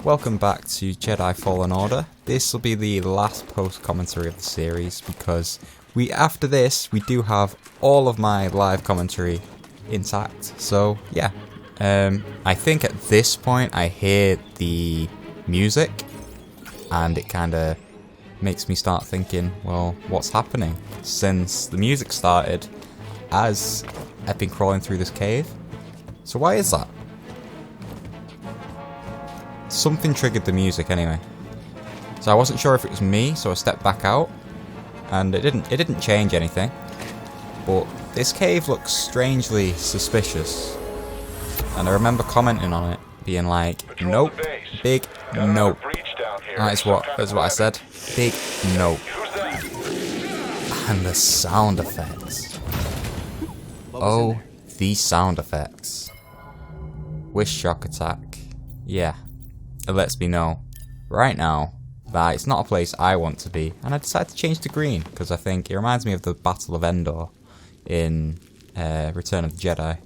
Welcome back to Jedi Fallen Order. This will be the last post-commentary of the series because after this we do have all of my live commentary intact. So yeah, I think at this point I hear the music and it kind of makes me start thinking, well, what's happening? Since the music started as I've been crawling through this cave. So why is that? Something triggered the music anyway. So I wasn't sure if it was me, so I stepped back out. And it didn't change anything. But this cave looks strangely suspicious. And I remember commenting on it, being like, nope, big nope. That's what I said. Big nope. And the sound effects. Oh, these sound effects. Wish shock attack. Yeah. It lets me know right now that it's not a place I want to be, and I decided to change to green because I think it reminds me of the Battle of Endor in Return of the Jedi.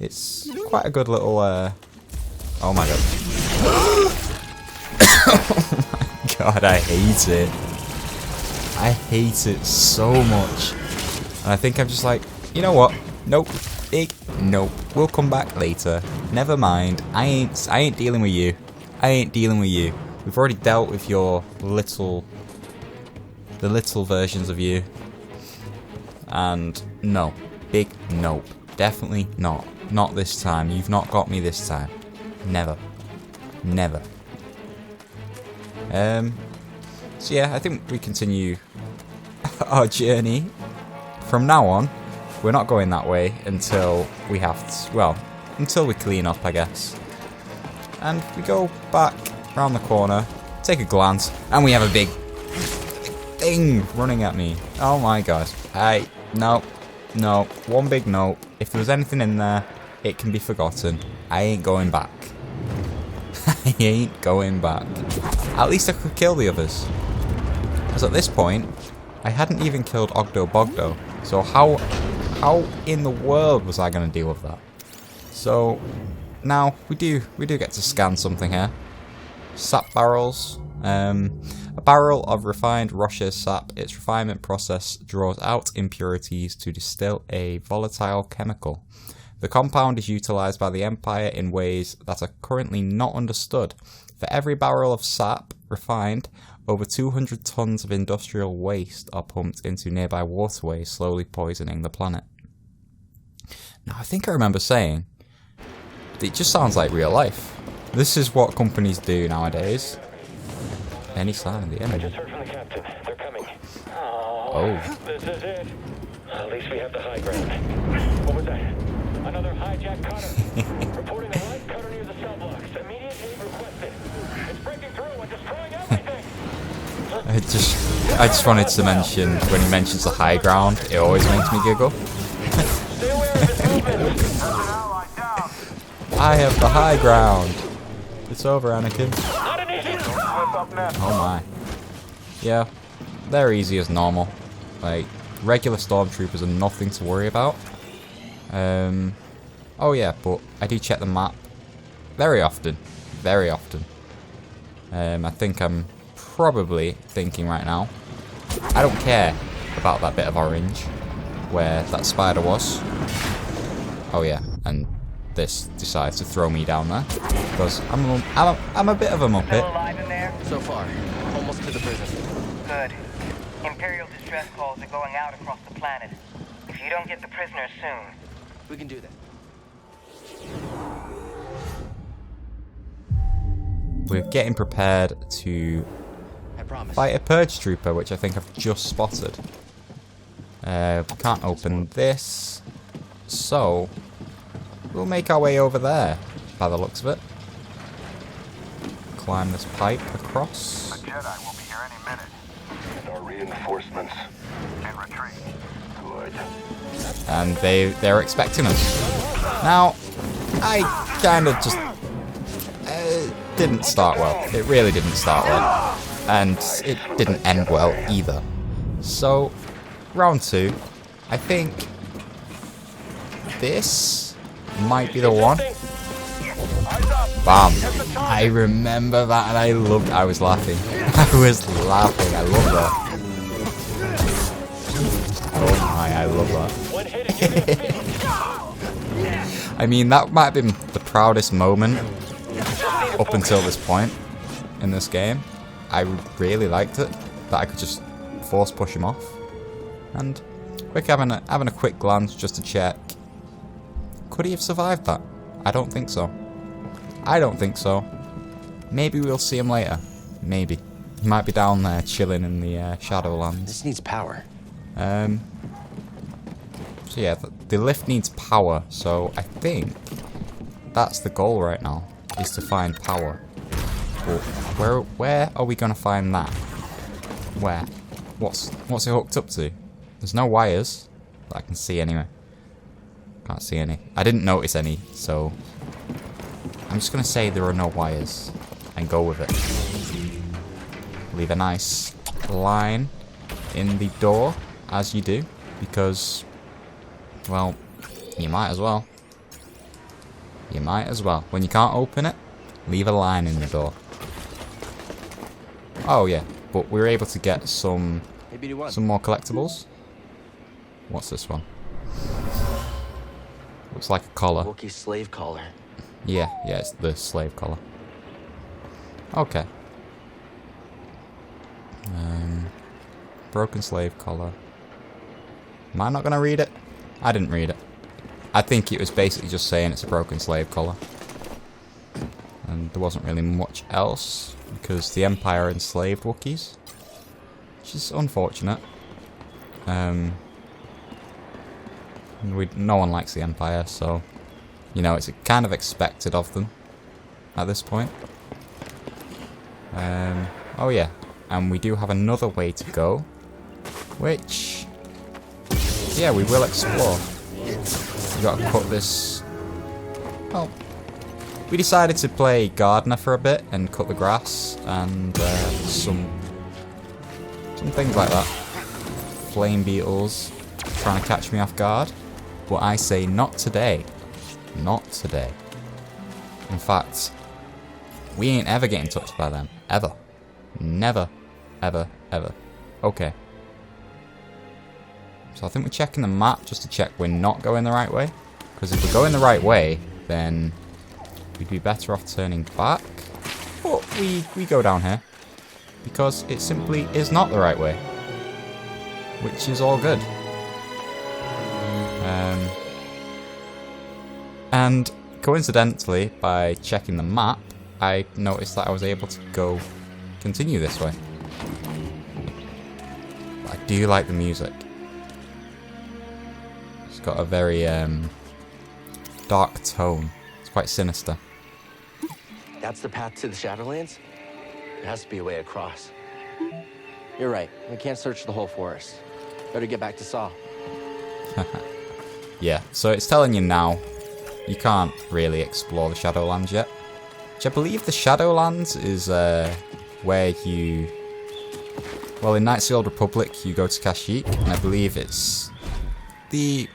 It's quite a good little oh my god. Oh my god, I hate it. I hate it so much. And I think I'm just like, you know what? Nope. Big nope. We'll come back later. Never mind. I ain't dealing with you. I ain't dealing with you. We've already dealt with the little versions of you. And no. Big nope. Definitely not. Not this time. You've not got me this time. Never. Never. So yeah, I think we continue our journey. From now on, we're not going that way until we have to, well, until we clean up, I guess. And we go back around the corner, take a glance, and we have a big thing running at me. Oh my god. No, one big no. If there was anything in there, it can be forgotten. I ain't going back. I ain't going back. At least I could kill the others. Because at this point, I hadn't even killed Ogdo Bogdo. So how in the world was I going to deal with that? So now we do get to scan something here. Sap barrels. A barrel of refined Roche's sap. Its refinement process draws out impurities to distill a volatile chemical. The compound is utilized by the Empire in ways that are currently not understood. For every barrel of sap refined, over 200 tons of industrial waste are pumped into nearby waterways, slowly poisoning the planet. Now, I think I remember saying, it just sounds like real life. This is what companies do nowadays. Any sign of the enemy? I just heard from the captain. They're coming. Oh. This is it. At least we have the high ground. What was that? Another hijacked cutter. Reporting a light cutter near the cell blocks. Immediate aid requested. It's breaking through and destroying everything. I just wanted to mention, when he mentions the high ground, it always makes me giggle. Stay aware of his movement. I have the high ground. It's over, Anakin. Not an easy. Oh my. Yeah, they're easy as normal. Like, regular stormtroopers are nothing to worry about. Oh yeah, but I do check the map very often. Very often. I think I'm probably thinking right now, I don't care about that bit of orange where that spider was. Oh yeah, and this decides to throw me down there because I'm a bit of a muppet. Still alive in there? So far, almost to the prison. Good. Imperial distress calls are going out across the planet. If you don't get the prisoners soon, We can do that. We're getting prepared to I promise. fight a purge trooper, which I think I've just spotted. We can't open this, so we'll make our way over there, by the looks of it. Climb this pipe across. The Jedi will be here any minute. And our reinforcements. And retreat. Good. And they're expecting us. Now, I kind of just didn't start well. It really didn't start well, and it didn't end well either. So, round 2, I think this might be the one. Eyes up. Bam. I remember that and I was laughing. I was laughing. I love that. Oh my, I love that. One hit and you're gonna finish. I mean, that might have been the proudest moment up until this point in this game. I really liked it, that I could just force push him off. And quick having a quick glance just to check. Could he have survived that? I don't think so. I don't think so. Maybe we'll see him later. Maybe. He might be down there chilling in the Shadowlands. This needs power. So yeah, the lift needs power, so I think that's the goal right now, is to find power. But where are we gonna find that? Where? What's it hooked up to? There's no wires that I can see anyway. Can't see any. I didn't notice any, so I'm just gonna say there are no wires and go with it. Leave a nice line in the door, as you do, because, well, you might as well. You might as well. When you can't open it, leave a line in the door. Oh yeah, but we were able to get some more collectibles. What's this one? Looks like a collar. Wookiee slave collar. Yeah, it's the slave collar. Okay. Broken slave collar. Am I not gonna read it? I didn't read it. I think it was basically just saying it's a broken slave collar. And there wasn't really much else, because the Empire enslaved Wookiees. Which is unfortunate. No one likes the Empire, so, you know, it's kind of expected of them at this point. Oh yeah, and we do have another way to go, which, yeah, we will explore. We gotta cut this. Well, we decided to play gardener for a bit and cut the grass and some things like that. Flame beetles trying to catch me off guard, but I say not today. Not today. In fact, we ain't ever getting touched by them. Ever. Never. Ever. Ever. Okay. So I think we're checking the map just to check we're not going the right way. Because if we're going the right way, then we'd be better off turning back. But we go down here. Because it simply is not the right way. Which is all good. And coincidentally, by checking the map, I noticed that I was able to continue this way. But I do like the music. It's got a very dark tone. It's quite sinister. That's the path to the Shadowlands? There has to be a way across. You're right. We can't search the whole forest. Better get back to Saw. Yeah, so it's telling you now, you can't really explore the Shadowlands yet. Which I believe the Shadowlands is where you... Well, in Knights of the Old Republic, you go to Kashyyk, and I believe it's the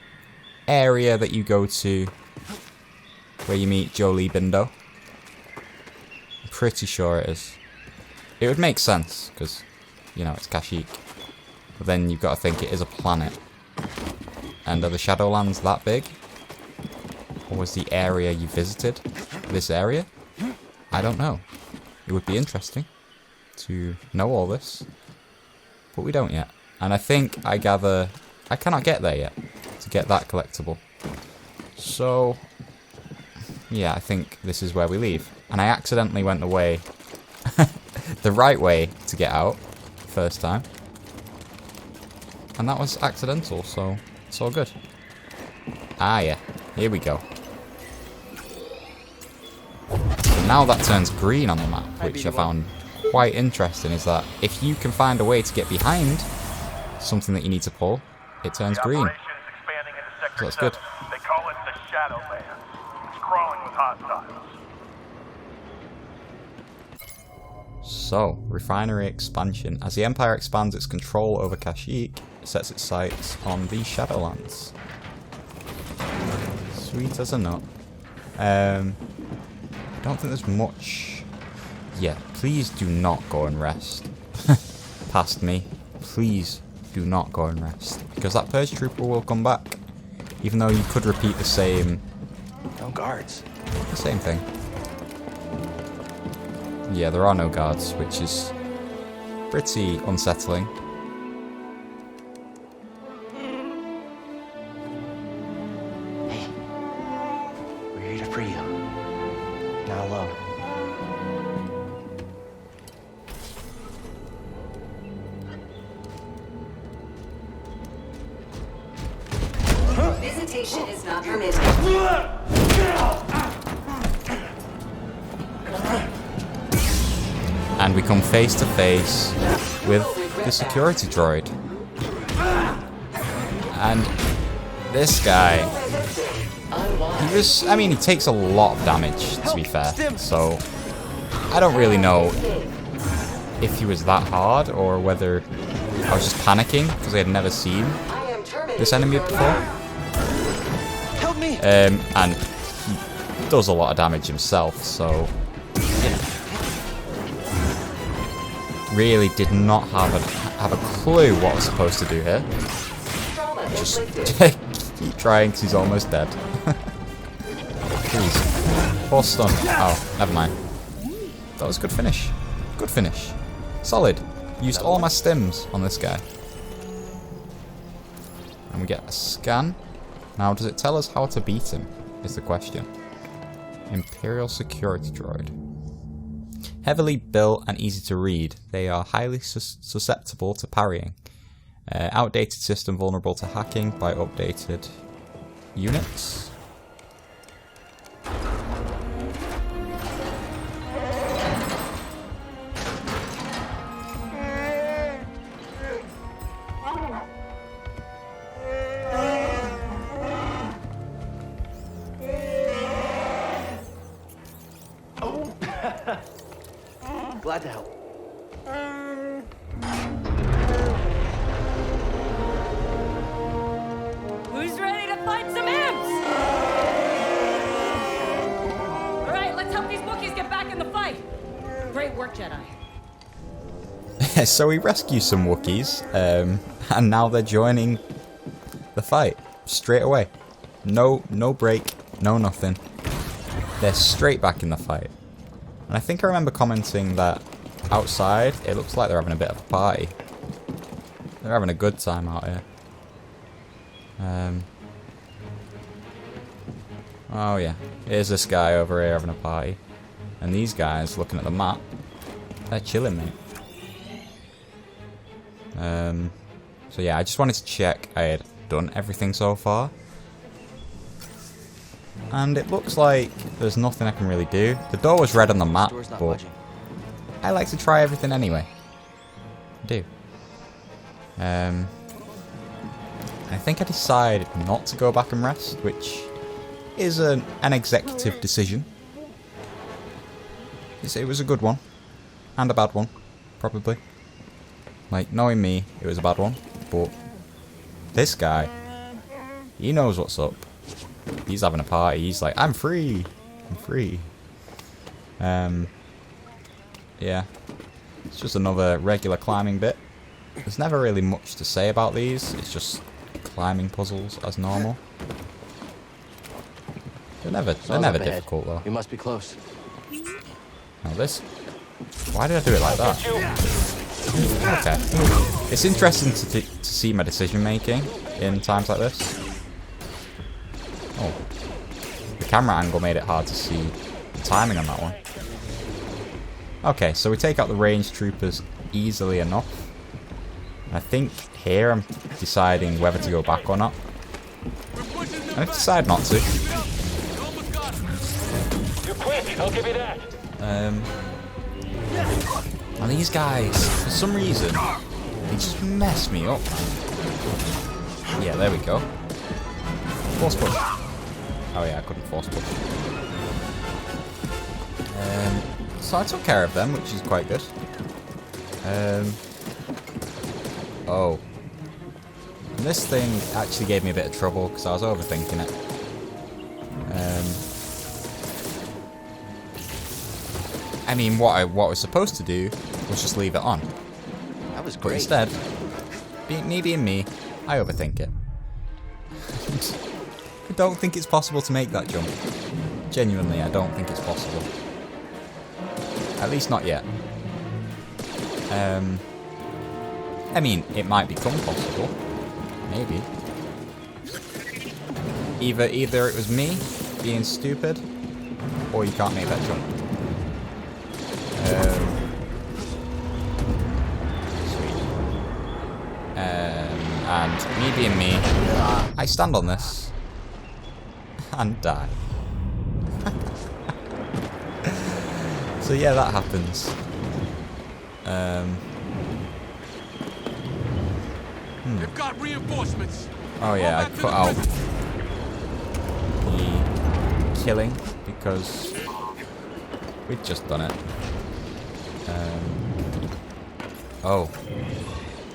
area that you go to where you meet Jolie Bindo. I'm pretty sure it is. It would make sense, because, you know, it's Kashyyk. But then you've got to think it is a planet. And are the Shadowlands that big? Or was the area you visited this area? I don't know. It would be interesting to know all this. But we don't yet. And I think, I gather, I cannot get there yet to get that collectible. So, yeah, I think this is where we leave. And I accidentally went the way, the right way to get out first time. And that was accidental, so it's all good. Ah, yeah. Here we go. So now that turns green on the map, which I found quite interesting, is that if you can find a way to get behind something that you need to pull, it turns green. So that's good. They call it the Shadowlands. It's crawling with hostiles. So, refinery expansion. As the Empire expands its control over Kashyyk, it sets its sights on the Shadowlands. Sweet as a nut. I don't think there's much. Yeah, please do not go and rest. Past me. Please do not go and rest. Because that purge trooper will come back. Even though you could repeat the same... No guards. The same thing. Yeah, there are no guards, which is pretty unsettling. Hey, we're here to free you. Not alone. Visitation is not permitted. And we come face to face with the security droid. And this guy, I mean, he takes a lot of damage, to be fair. So, I don't really know if he was that hard or whether I was just panicking because I had never seen this enemy before. Help me! And he does a lot of damage himself, so, you know. Really did not have a clue what I was supposed to do here. Just keep trying because he's almost dead. Please. Force stun. Oh, never mind. That was a good finish. Good finish. Solid. Used all my stims on this guy. And we get a scan. Now, does it tell us how to beat him? Is the question. Imperial security droid. Heavily built and easy to read, they are highly susceptible to parrying. Outdated system vulnerable to hacking by updated units. Glad to help. Who's ready to fight some imps? Alright, let's help these Wookiees get back in the fight. Great work, Jedi. So we rescue some Wookiees, and now they're joining the fight straight away. No break, no nothing. They're straight back in the fight. And I think I remember commenting that outside, it looks like they're having a bit of a party. They're having a good time out here. Oh yeah, here's this guy over here having a party. And these guys, looking at the map, they're chilling, mate. So yeah, I just wanted to check I had done everything so far. And it looks like there's nothing I can really do. The door was red on the map, but I like to try everything anyway. I do. I think I decided not to go back and rest, which is an executive decision. It was a good one. And a bad one, probably. Like, knowing me, it was a bad one. But this guy, he knows what's up. He's having a party. He's like, I'm free. I'm free. Yeah. It's just another regular climbing bit. There's never really much to say about these. It's just climbing puzzles as normal. They're never difficult though. We must be close. Now this. Why did I do it like that? Okay. It's interesting to see my decision making in times like this. Oh. The camera angle made it hard to see the timing on that one. Okay, so we take out the ranged troopers easily enough. I think here I'm deciding whether to go back or not. I've decided not to. You're quick, I'll give you that. And these guys, for some reason, they just mess me up. Yeah, there we go. Force push. Oh yeah, I couldn't force push. So I took care of them, which is quite good. Oh. And this thing actually gave me a bit of trouble because I was overthinking it. I mean, what we're supposed to do was just leave it on. That was But great. instead, me being me, I overthink it. I don't think it's possible to make that jump. Genuinely, I don't think it's possible. At least not yet. I mean, it might become possible. Maybe. Either it was me being stupid, or you can't make that jump. Sweet. And me being me, I stand on this and die. So yeah, that happens. They've got reinforcements. Oh yeah, I put out the killing because we've just done it. Oh,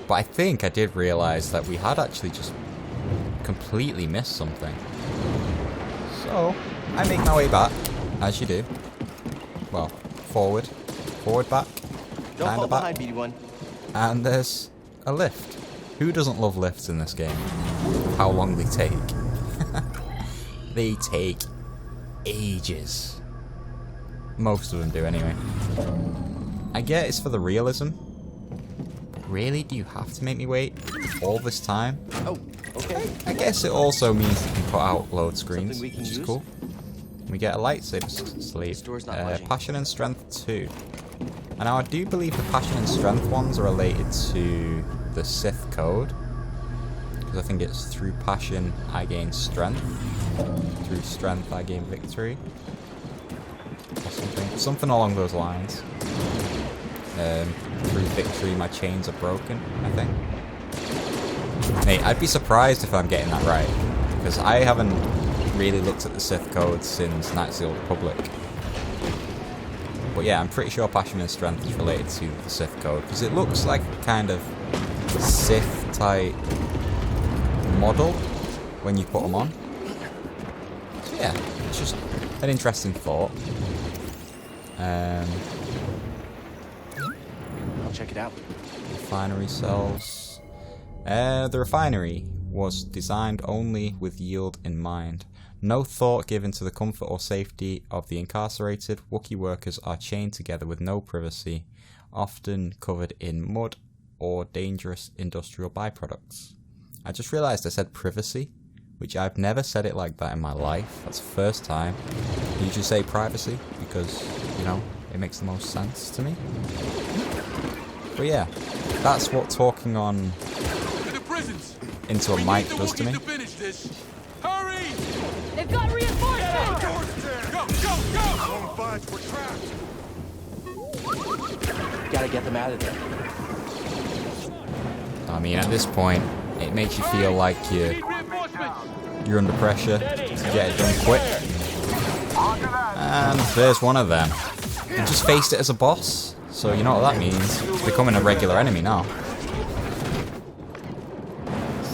but I think I did realise that we had actually just completely missed something. So I make my way back, as you do. Well, forward, back, Don't kinda fall back, behind, BD1. and there's a lift. Who doesn't love lifts in this game? How long they take? They take ages. Most of them do anyway. I get it's for the realism. But really, do you have to make me wait all this time? Oh, okay. I guess it also means you can put out load screens, Something we can which is use? cool. We get a lightsaber sleeve. Store's not budging. Passion and Strength 2. And now I do believe the Passion and Strength ones are related to the Sith code. Because I think it's through Passion I gain Strength. Through Strength I gain Victory. Or something. Something along those lines. Through Victory my chains are broken, I think. Mate, I'd be surprised if I'm getting that right. Because I haven't really looked at the Sith code since Knights of the Old Republic. But yeah, I'm pretty sure Passion and Strength is related to the Sith code. Because it looks like a kind of Sith type model when you put them on. So yeah, it's just an interesting thought. I'll check it out. Refinery cells. The refinery was designed only with yield in mind. No thought given to the comfort or safety of the incarcerated. Wookiee workers are chained together with no privacy, often covered in mud or dangerous industrial byproducts. I just realised I said privacy, which I've never said it like that in my life. That's the first time. I usually say privacy because, you know, it makes the most sense to me. But yeah, that's what talking on into a mic does to me. Hurry! They've got reinforcements! Go, go, go! We're trapped. Gotta get them out of there. I mean, at this point, it makes you feel like Need reinforcements. you're under pressure to get it done quick. And there's one of them. You just faced it as a boss, so you know what that means. It's becoming a regular enemy now.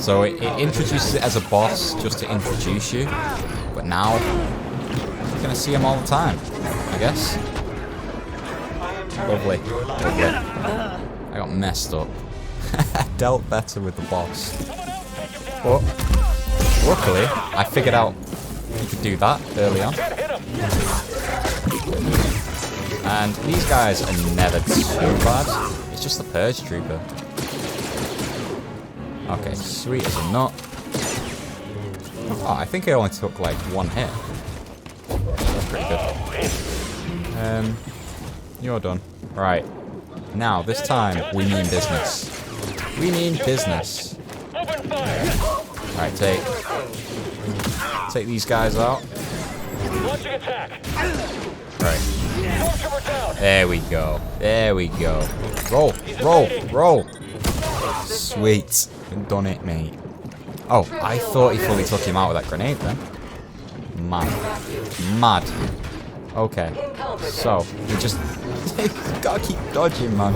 So it introduces it as a boss just to introduce you, but now you're gonna see him all the time, I guess. Lovely, lovely. I got messed up. I dealt better with the boss, but luckily I figured out you could do that early on. And these guys are never too bad. It's just the Purge Trooper. Okay, sweet as a nut. Oh, I think I only took like one hit. That's pretty good. You're done. Right. Now, this time, we mean business. We mean business. Alright, take these guys out. Launching attack. Right. Stormtrooper down. There we go. There we go. Roll, roll, roll. Sweet. You've done it, mate. Oh, I thought he fully took him out with that grenade then. Mad. Mad. Okay. So, we just gotta keep dodging, man.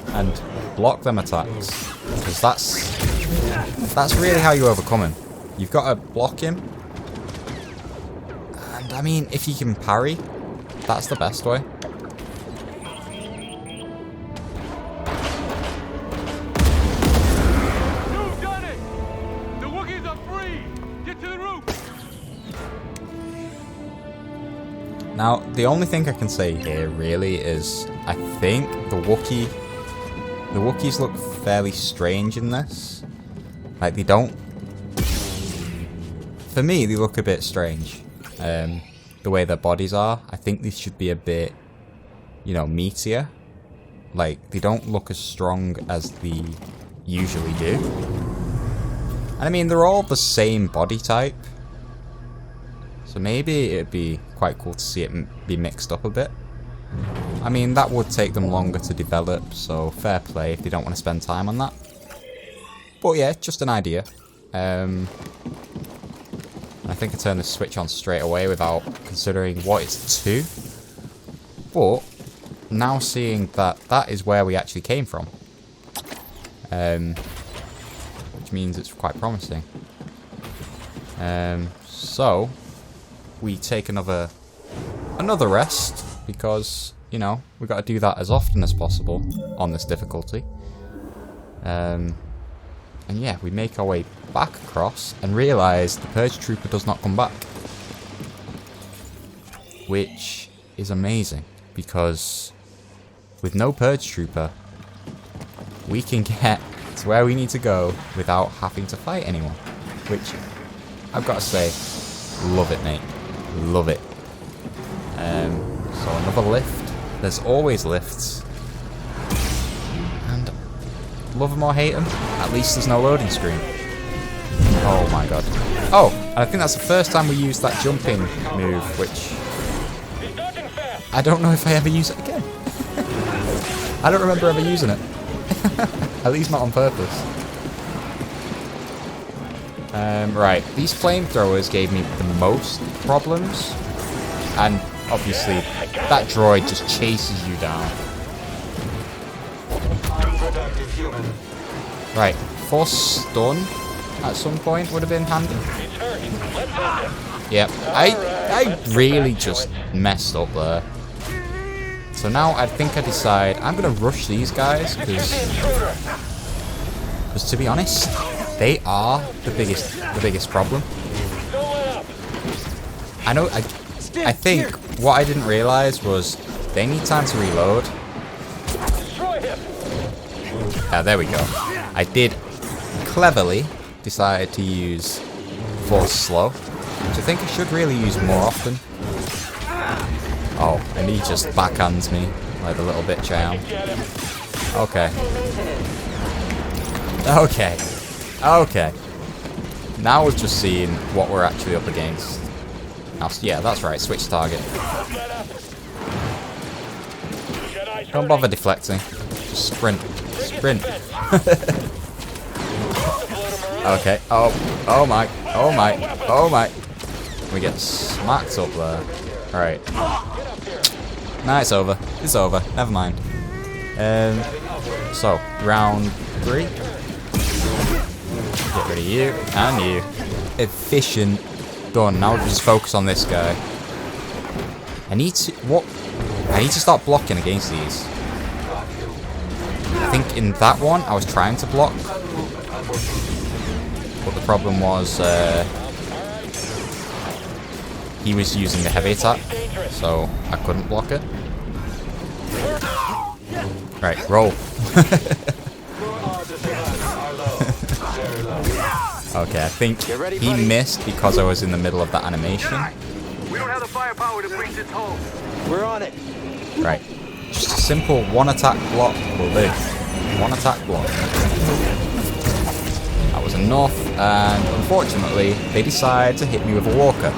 And block them attacks. Because that's really how you overcome him. You've got to block him. And I mean, if you can parry, that's the best way. You've done it! The Wookiees are free! Get to the roof! Now, the only thing I can say here really is I think the Wookiees look fairly strange in this. Like, they don't... For me, they look a bit strange. The way their bodies are. I think they should be a bit, you know, meatier. Like, they don't look as strong as they usually do. And I mean, they're all the same body type. So maybe it'd be quite cool to see it be mixed up a bit. I mean, that would take them longer to develop, so fair play if they don't want to spend time on that. But yeah, just an idea. I think I turned the switch on straight away without considering what it's to. But now seeing that that is where we actually came from. Which means it's quite promising. So we take another rest because, you know, we've got to do that as often as possible on this difficulty. And yeah, we make our way back across and realise the Purge Trooper does not come back. Which is amazing, because with no Purge Trooper, we can get to where we need to go without having to fight anyone. Which, I've got to say, love it, mate. Love it. So another lift. There's always lifts. And love them or hate them, at least there's no loading screen. Oh my god. Oh, and I think that's the first time we used that jumping move, which I don't know if I ever use it again. I don't remember ever using it. At least not on purpose. Right, these flamethrowers gave me the most problems. And obviously, that droid just chases you down. Right, force stun at some point would have been handy. Yep, I really just messed up there. So now I think I decide I'm gonna rush these guys because to be honest, they are the biggest problem. I think what I didn't realize was they need time to reload. Ah, there we go. I did cleverly decide to use force slow, which I think I should really use more often. Oh, and he just backhands me like the little bitch I am. Okay. Okay. Okay. Now we've just seen what we're actually up against. Now, yeah, that's right. Switch target. Don't bother deflecting. Just sprint. Sprint. Okay. Oh my. Oh my. Oh my. We get smacked up there. Alright. Nah, it's over. It's over. Never mind. So, round 3. Get rid of you and you. Efficient. Done. Now we just focus on this guy. I need to start blocking against these. I think in that one I was trying to block, but the problem was he was using the heavy attack, so I couldn't block it. Right, roll. Okay, I think he missed because I was in the middle of that animation. We don't have the firepower to breach this hole. We're on it. Right, just a simple one attack block will do. One attack block. That was enough, and unfortunately, they decide to hit me with a walker.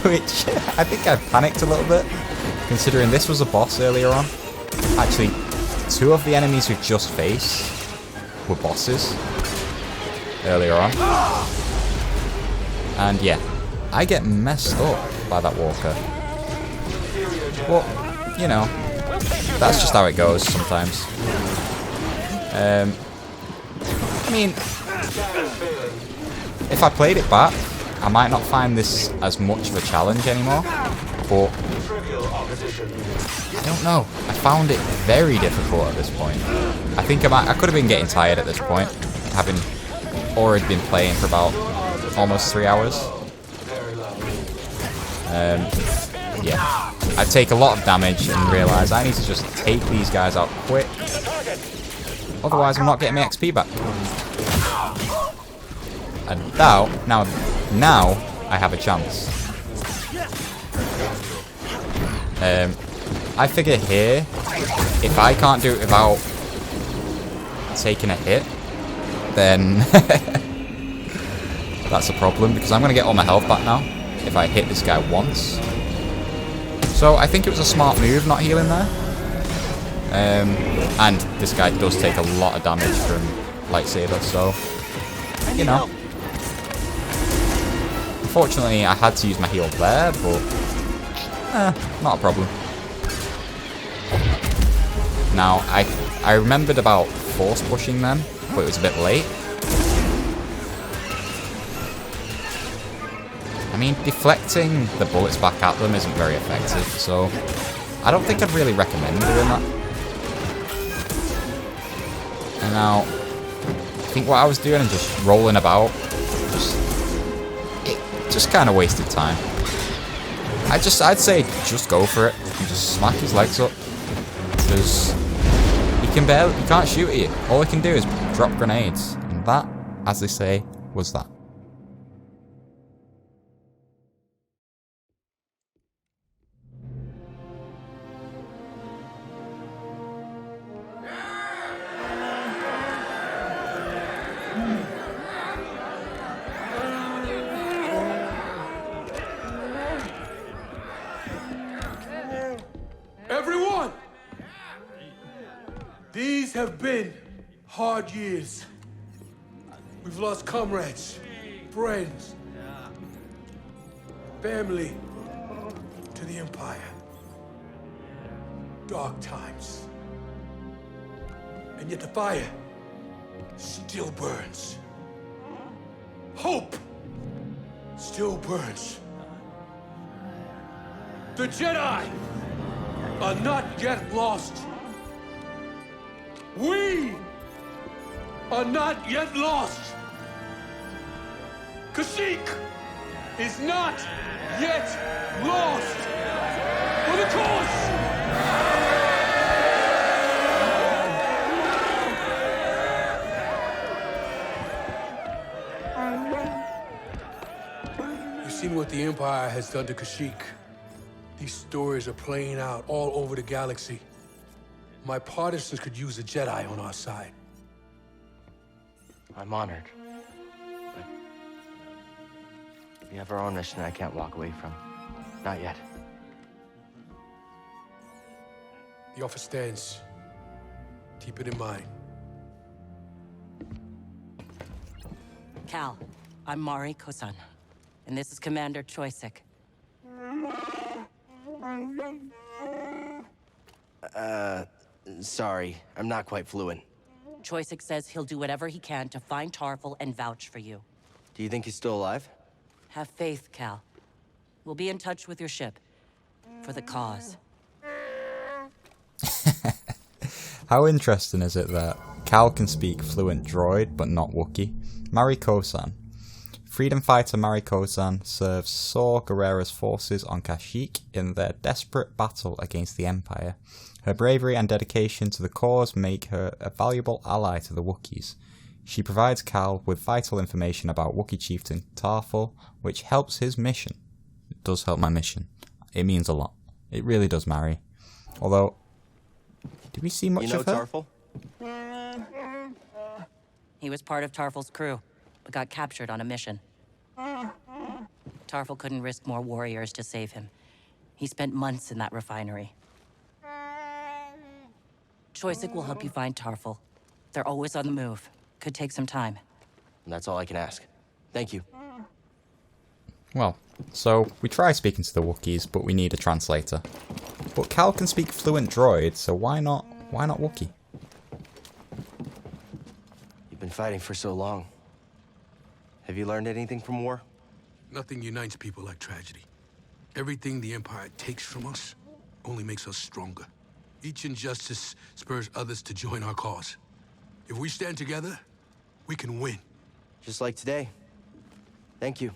Which, I think I panicked a little bit, considering this was a boss earlier on. Actually, 2 of the enemies we just faced were bosses earlier on. And yeah, I get messed up by that walker. Well, you know, that's just how it goes sometimes. I mean, if I played it back, I might not find this as much of a challenge anymore, but I don't know. I found it very difficult at this point. I think I could have been getting tired at this point, having already been playing for about almost 3 hours. Yeah, I take a lot of damage and realise I need to just take these guys out quick. Otherwise, I'm not getting my XP back. And now I have a chance. I figure here, if I can't do it without taking a hit, then that's a problem, because I'm going to get all my health back now if I hit this guy once. So I think it was a smart move not healing there. And this guy does take a lot of damage from lightsaber, so, you know. Unfortunately, I had to use my heal there, but not a problem. Now, I remembered about force pushing them, but it was a bit late. I mean, deflecting the bullets back at them isn't very effective, so I don't think I'd really recommend doing that. And now, I think what I was doing and just rolling about, just kind of wasted time. I'd say just go for it and just smack his legs up, because he can't shoot at you. All he can do is drop grenades, and that, as they say, was that. Everyone! These have been hard years. We've lost comrades, friends, family to the Empire. Dark times. And yet the fire still burns. Hope still burns. The Jedi are not yet lost. We are not yet lost. Kashyyk is not yet lost. For the cause! You've seen what the Empire has done to Kashyyk. These stories are playing out all over the galaxy. My partisans could use a Jedi on our side. I'm honored. But we have our own mission I can't walk away from. Not yet. The offer stands. Keep it in mind. Cal, I'm Mari Kosan, and this is Commander Kashyyk. Sorry, I'm not quite fluent. Kashyyk says he'll do whatever he can to find Tarful and vouch for you. Do you think he's still alive? Have faith, Cal. We'll be in touch with your ship. For the cause. How interesting is it that Cal can speak fluent droid, but not Wookiee? Mari Kosan. Freedom fighter Mari Kosan serves Saw Gerrera's forces on Kashyyk in their desperate battle against the Empire. Her bravery and dedication to the cause make her a valuable ally to the Wookiees. She provides Cal with vital information about Wookiee chieftain Tarful, which helps his mission. It does help my mission. It means a lot. It really does, Mari. Although, did we see much of her? Tarful? He was part of Tarful's crew, but got captured on a mission. Tarful couldn't risk more warriors to save him. He spent months in that refinery. Kashyyk will help you find Tarful. They're always on the move. Could take some time. And that's all I can ask. Thank you. Well, so we try speaking to the Wookiees, but we need a translator. But Cal can speak fluent droid, so why not Wookiee? You've been fighting for so long. Have you learned anything from war? Nothing unites people like tragedy. Everything the Empire takes from us only makes us stronger. Each injustice spurs others to join our cause. If we stand together, we can win. Just like today. Thank you.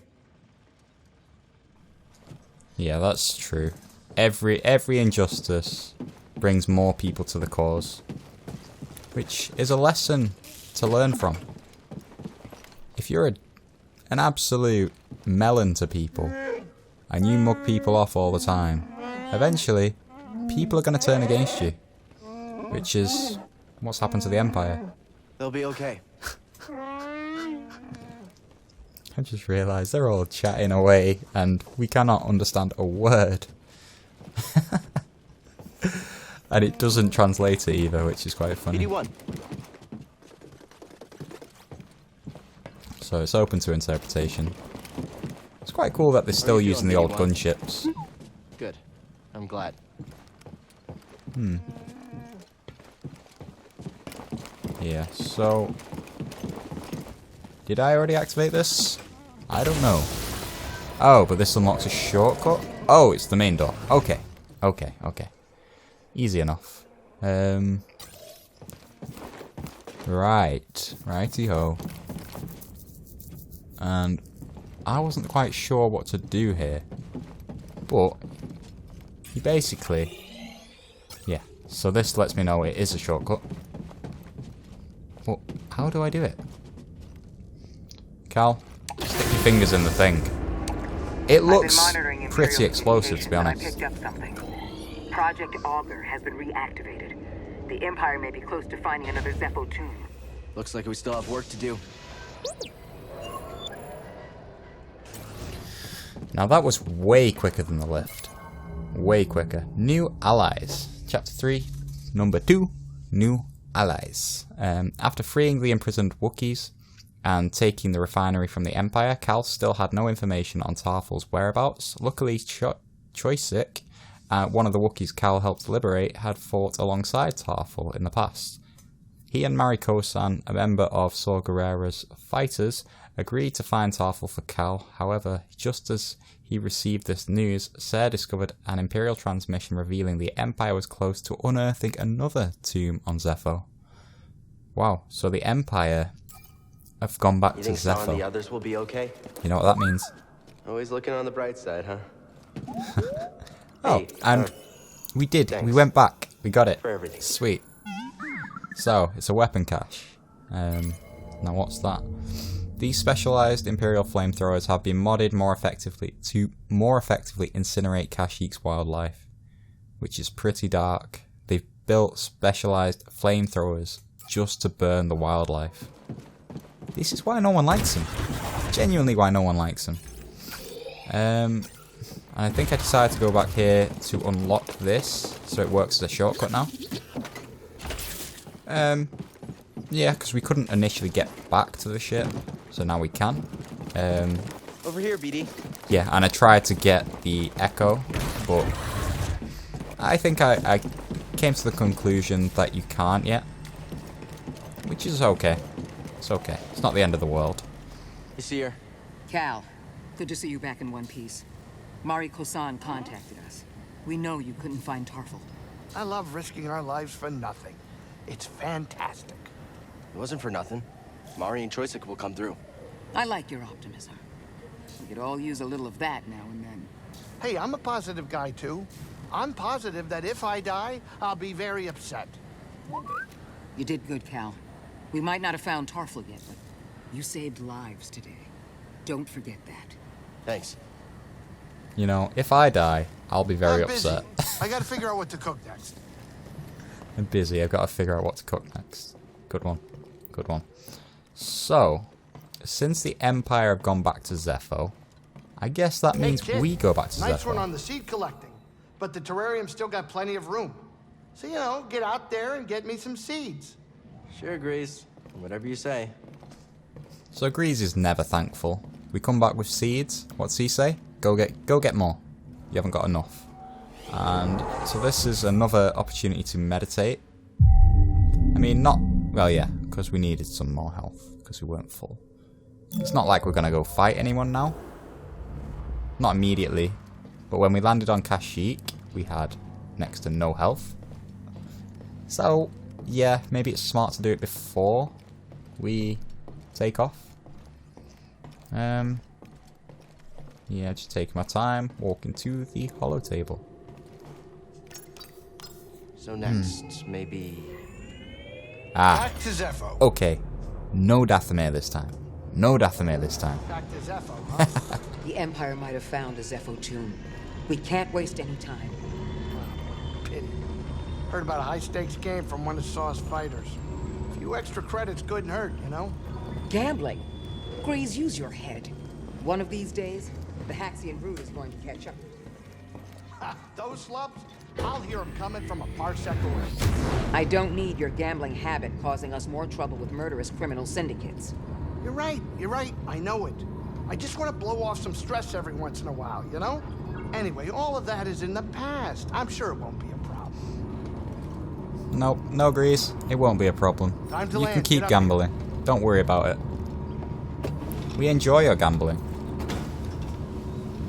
Yeah, that's true. Every injustice brings more people to the cause, which is a lesson to learn from. If you're an absolute melon to people, and you mug people off all the time, eventually, people are going to turn against you. Which is what's happened to the Empire. They'll be okay. I just realised they're all chatting away, and we cannot understand a word. And it doesn't translate it either, which is quite funny. 81. So it's open to interpretation. It's quite cool that they're still using the old gunships. Good. I'm glad. Yeah, so... Did I already activate this? I don't know. Oh, but this unlocks a shortcut? Oh, it's the main door. Okay. Okay, okay. Easy enough. Right. Righty-ho. And I wasn't quite sure what to do here. But you basically... Yeah, so this lets me know it is a shortcut. Well, how do I do it? Cal, stick your fingers in the thing. It looks pretty explosive, to be honest. I picked up something. Project Augur has been reactivated. The Empire may be close to finding another Zeffo tomb. Looks like we still have work to do. Now that was way quicker than the lift. Way quicker. New allies. Chapter 3, number 2. New allies. After freeing the imprisoned Wookiees and taking the refinery from the Empire, Cal still had no information on Tarful's whereabouts. Luckily, Kashyyk, one of the Wookiees Cal helped liberate, had fought alongside Tarful in the past. He and Mari Kosan, a member of Saw Gerrera's fighters, agreed to find Tarful for Cal. However, just as he received this news, Ser discovered an Imperial transmission revealing the Empire was close to unearthing another tomb on Zeffo. Wow, so the Empire have gone back to Zeffo. You think the others will be okay? You know what that means? Always looking on the bright side, huh? Oh, hey, and we did. thanks. We went back. We got it. For everything. Sweet. So, it's a weapon cache. Now what's that? These specialized Imperial flamethrowers have been modded more effectively to more effectively incinerate Kashyyk's wildlife, which is pretty dark. They've built specialized flamethrowers just to burn the wildlife. This is why no one likes them. Genuinely why no one likes them. And I think I decided to go back here to unlock this, so it works as a shortcut now. Yeah, because we couldn't initially get back to the ship, so now we can. Over here, BD. Yeah, and I tried to get the Echo, but I think I came to the conclusion that you can't yet. Which is okay. It's okay. It's not the end of the world. You see her? Cal, good to see you back in one piece. Mari Kosan contacted us. We know you couldn't find Tarful. I love risking our lives for nothing. It's fantastic. It wasn't for nothing. Mari and Kashyyk will come through. I like your optimism. We could all use a little of that now and then. Hey, I'm a positive guy, too. I'm positive that if I die, I'll be very upset. You did good, Cal. We might not have found Tarful yet, but you saved lives today. Don't forget that. Thanks. You know, if I die, I'll be very I'm busy. upset. I gotta figure out what to cook next. I'm busy. I've got to figure out what to cook next. Good one. Good one. So, since the Empire have gone back to Zeffo, I guess that means Hey, kid, we go back to nice one Zeffo. on the seed collecting, but the terrarium's still got plenty of room. So, you know, get out there and get me some seeds. Sure, Grease. Whatever you say. So Grease is never thankful. We come back with seeds. What's he say? Go get more. You haven't got enough. And so this is another opportunity to meditate. I mean, not... Well, yeah, because we needed some more health, because we weren't full. It's not like we're going to go fight anyone now. not immediately, but when we landed on Kashyyk, we had next to no health. So, yeah, maybe it's smart to do it before we take off. Yeah, just taking my time, walking to the holo table. So next, maybe... Back to Zepho. Okay. No Dathomir this time. No Dathomir this time. Back to Zepho, huh? The Empire might have found a Zepho tomb. We can't waste any time. Pity. Heard about a high-stakes game from one of Saw's fighters. A few extra credits couldn't hurt, you know? Gambling. Grease, use your head. One of these days, the Haxian brood is going to catch up. Ha, those slubs? I'll hear them coming from a parsec away. I don't need your gambling habit causing us more trouble with murderous criminal syndicates. You're right, I know it. I just want to blow off some stress every once in a while, you know? Anyway, all of that is in the past. I'm sure it won't be a problem. Nope, no Grease. It won't be a problem. Time to You land. can keep Get up gambling. Don't worry about it. We enjoy your gambling.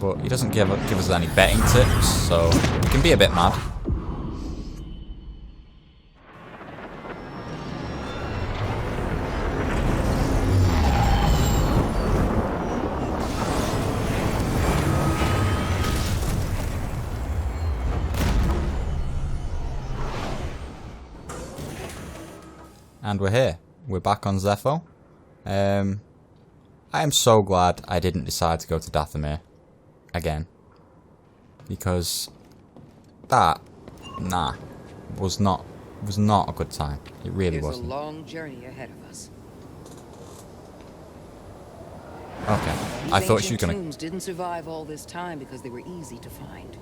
But he doesn't give us any betting tips, so we can be a bit mad. And we're here. We're back on Zepho. I am so glad I didn't decide to go to Dathomir again, because that, was not a good time. It really There's wasn't. a long journey ahead of us. Okay, These I thought she was ancient gonna. tombs didn't survive all this time because they were easy to find.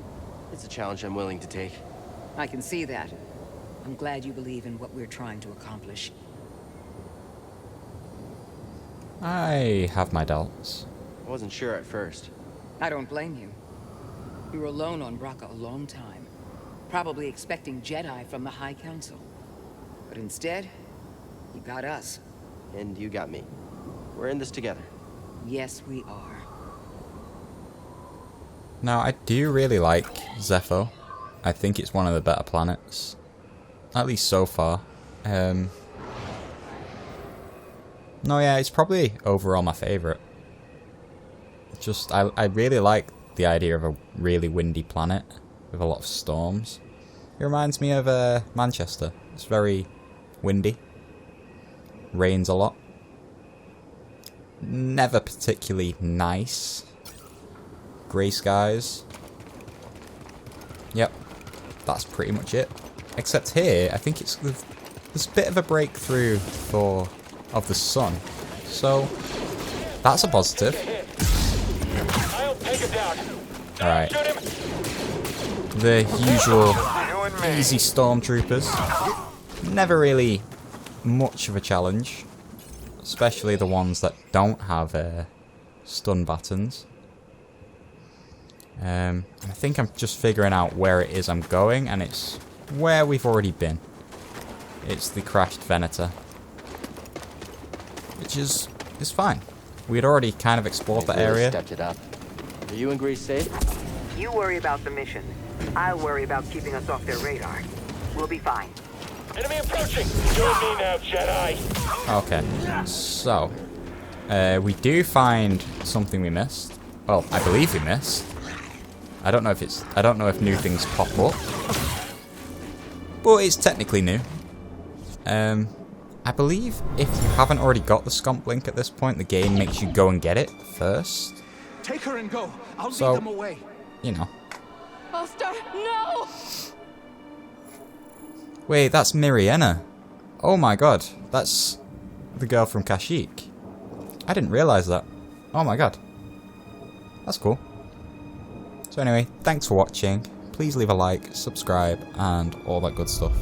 It's a challenge I'm willing to take. I can see that. I'm glad you believe in what we're trying to accomplish. I have my doubts. I wasn't sure at first. I don't blame you. We were alone on Bracca a long time, probably expecting Jedi from the High Council. But instead, you got us. And you got me. We're in this together. Yes, we are. Now, I do really like Zepho. I think it's one of the better planets. At least so far. No, yeah, it's probably overall my favourite. Just, I really like the idea of a really windy planet with a lot of storms. It reminds me of Manchester. It's very windy. Rains a lot. Never particularly nice. Grey skies. Yep, that's pretty much it. Except here, I think there's a bit of a breakthrough of the sun. So, that's a positive. I'll take him down. Alright. Shoot him. The usual easy stormtroopers. Never really much of a challenge. Especially the ones that don't have stun buttons. I think I'm just figuring out where it is I'm going, and it's where we've already been. It's the crashed Venator. Which is fine. We had already kind of explored that area. Stepped it up. Are you and Grease safe? You worry about the mission. I'll worry about keeping us off their radar. We'll be fine. Enemy approaching. Join me now, Jedi. Okay, so we do find something we missed. Well, I believe we missed. I don't know if new things pop up, but it's technically new. I believe if you haven't already got the Scomp Link at this point, the game makes you go and get it first. Take her and go. I'll So- lead them away. You know. Buster, no! Wait, that's Miriena. Oh my god, that's the girl from Kashyyk. I didn't realise that. Oh my god. That's cool. So anyway, thanks for watching. Please leave a like, subscribe, and all that good stuff.